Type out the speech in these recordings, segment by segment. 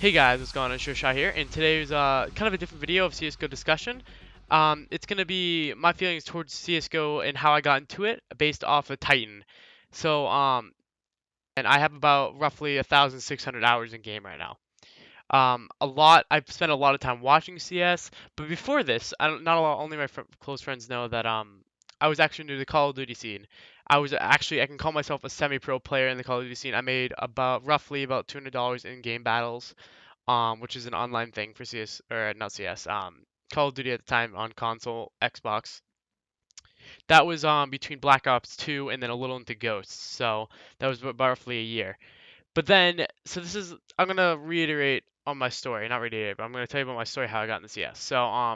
Hey guys, what's going on? It's Shah here, and today's kind of a different video of CS:GO discussion. It's gonna be my feelings towards CS:GO and how I got into it based off of Titan. So, and I have about roughly 1,600 hours in game right now. I've spent a lot of time watching CS, but before this, I don't, not a lot, only my close friends know that I was actually new to the Call of Duty scene. I can call myself a semi-pro player in the Call of Duty scene. I made about roughly about $200 in game battles, which is an online thing for CS or not CS, Call of Duty at the time on console, Xbox. That was between Black Ops 2 and then a little into Ghosts, so that was about roughly a year. But then, so this is I'm gonna reiterate on my story, not reiterate, but I'm gonna tell you about my story how I got into CS. So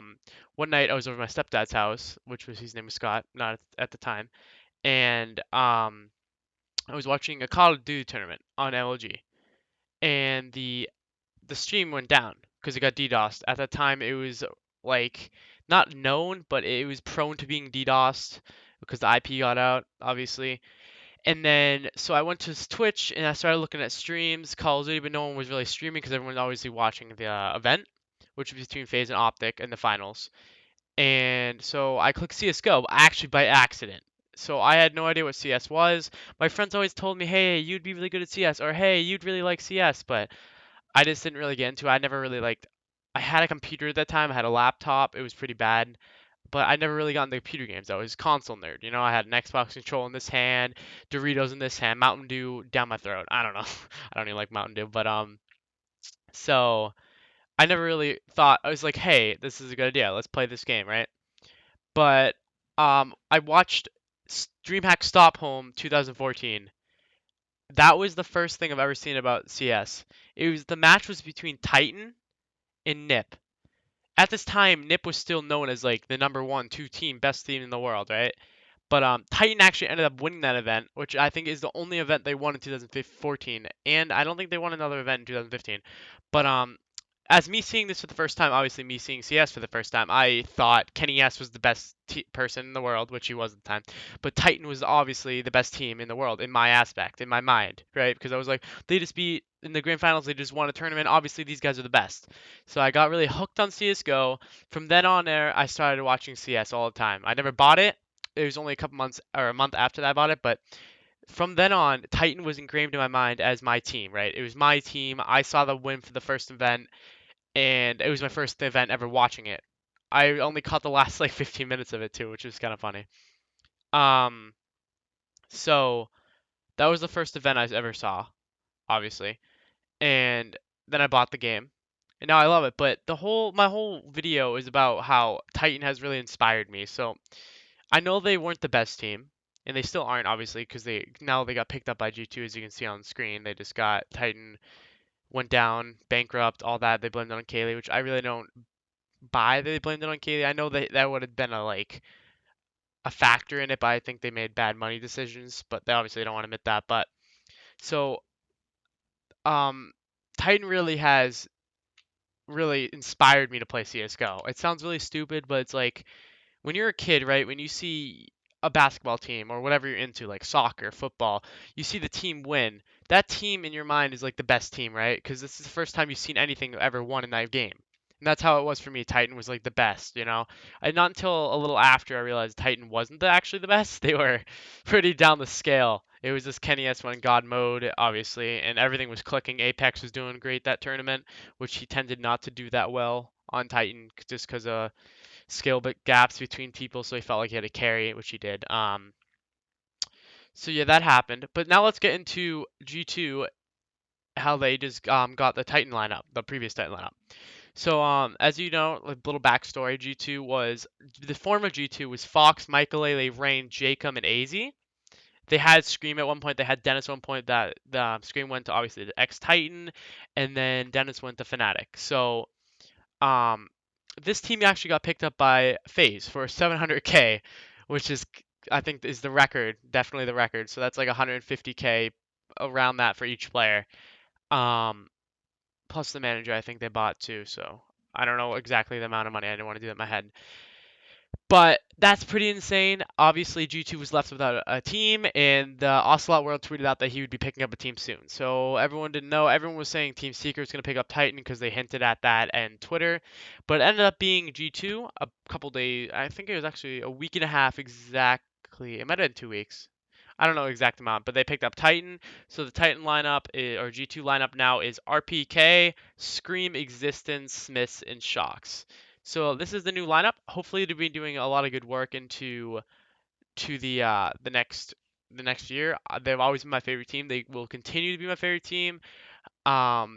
one night I was over at my stepdad's house, which was his name was Scott, not at the time, and I was watching a Call of Duty tournament on LG, and the stream went down because it got DDoSed. At that time, it was like not known, but it was prone to being DDoSed because the IP got out, obviously. And then, so I went to Twitch and I started looking at streams, Call of Duty, but no one was really streaming because everyone was obviously watching the event, which was between FaZe and Optic in the finals. And so I clicked CS:GO, actually by accident. So I had no idea what CS was. My friends always told me, "Hey, you'd be really good at CS," or "Hey, you'd really like CS," but I just didn't really get into it. I never really liked. I had a computer at that time. I had a laptop. It was pretty bad, but I never really got into computer games. I was a console nerd. You know, I had an Xbox control in this hand, Doritos in this hand, Mountain Dew down my throat. I don't know. I don't even like Mountain Dew, but so I never really thought. I was like, hey, this is a good idea. Let's play this game, right? But I watched DreamHack Stop Home 2014. That was the first thing I've ever seen about CS. The match was between Titan and NiP. At this time, NiP was still known as like the number one, two team, best team in the world, right? But Titan actually ended up winning that event, which I think is the only event they won in 2014, and I don't think they won another event in 2015. But as me seeing this for the first time, obviously me seeing CS for the first time, I thought Kenny S was the best person in the world, which he was at the time. But Titan was obviously the best team in the world in my aspect, in my mind, right? Because I was like, they just beat in the grand finals, they just won a tournament. Obviously, these guys are the best. So I got really hooked on CS:GO. From then on, there I started watching CS all the time. I never bought it. It was only a couple months or a month after that I bought it, but from then on, Titan was engraved in my mind as my team, right? It was my team. I saw the win for the first event and it was my first event ever watching it. I only caught the last like 15 minutes of it too, which was kind of funny. Um, so that was the first event I ever saw, obviously, and then I bought the game, and now I love it. But my whole video is about how Titan has really inspired me. So I know they weren't the best team, and they still aren't, obviously, because they got picked up by G2, as you can see on screen. They just got Titan went down, bankrupt, all that. They blamed it on Kaylee, which I really don't buy that they blamed it on Kaylee. I know that would have been a factor in it, but I think they made bad money decisions. But they obviously don't want to admit that. But so um, Titan really has really inspired me to play CS:GO. It sounds really stupid, but it's like when you're a kid, right? When you see a basketball team or whatever you're into, like soccer, football, you see the team win. That team in your mind is like the best team, right? Because this is the first time you've seen anything ever won in that game. And that's how it was for me. Titan was like the best, you know. And not until a little after I realized Titan wasn't actually the best. They were pretty down the scale. It was just Kenny S went God mode, obviously, and everything was clicking. Apex was doing great that tournament, which he tended not to do that well on Titan just because of skill but gaps between people, so he felt like he had to carry it, which he did. So yeah, that happened. But now let's get into G2, how they just got the Titan lineup, the previous Titan lineup. So as you know, a little backstory, G2 was the form of G2 was Fox, Michaelele, Rain, Jacob, and AZ. They had Scream at one point. They had Dennis at one point. That the Scream went to obviously the X Titan, and then Dennis went to Fnatic. So um, this team actually got picked up by FaZe for 700K, which is I think is the record, definitely the record. So that's like 150K around that for each player. Um, plus the manager I think they bought too. So I don't know exactly the amount of money. I didn't want to do that in my head. But that's pretty insane. Obviously, G2 was left without a team, and Ocelot World tweeted out that he would be picking up a team soon. So everyone didn't know. Everyone was saying Team Seeker is going to pick up Titan because they hinted at that and Twitter. But it ended up being G2 a couple days. I think it was actually a week and a half exactly. It might have been 2 weeks. I don't know exact amount, but they picked up Titan. So the Titan lineup or G2 lineup now is RPK, Scream, Existence, Smiths, and Shocks. So this is the new lineup. Hopefully they'll be doing a lot of good work into to the next year. They've always been my favorite team. They will continue to be my favorite team.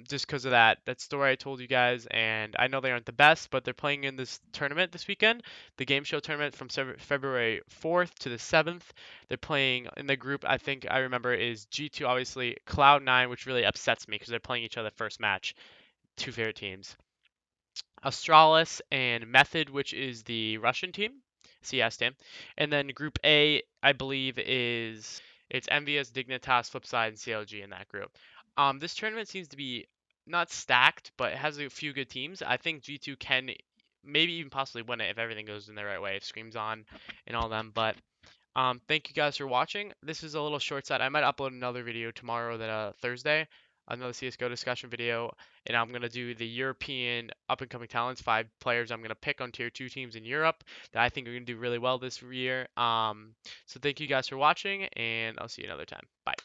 Just because of that story I told you guys, and I know they aren't the best, but they're playing in this tournament this weekend, the game show tournament from February 4th to the 7th. They're playing in the group. I think I remember is G2, obviously Cloud9, which really upsets me because they're playing each other first match. Two favorite teams. Astralis and Method, which is the Russian team, CS team. And then Group A, I believe, is it's MVS, Dignitas, Flipside, and CLG in that group. This tournament seems to be not stacked, but it has a few good teams. I think G2 can maybe even possibly win it if everything goes in the right way, if Scream's on and all them. But thank you guys for watching. This is a little short set. I might upload another video tomorrow, Thursday, another CS:GO discussion video, and I'm gonna do the European up and coming talents, 5 players I'm gonna pick on tier 2 teams in Europe that I think are gonna do really well this year. So thank you guys for watching, and I'll see you another time. Bye.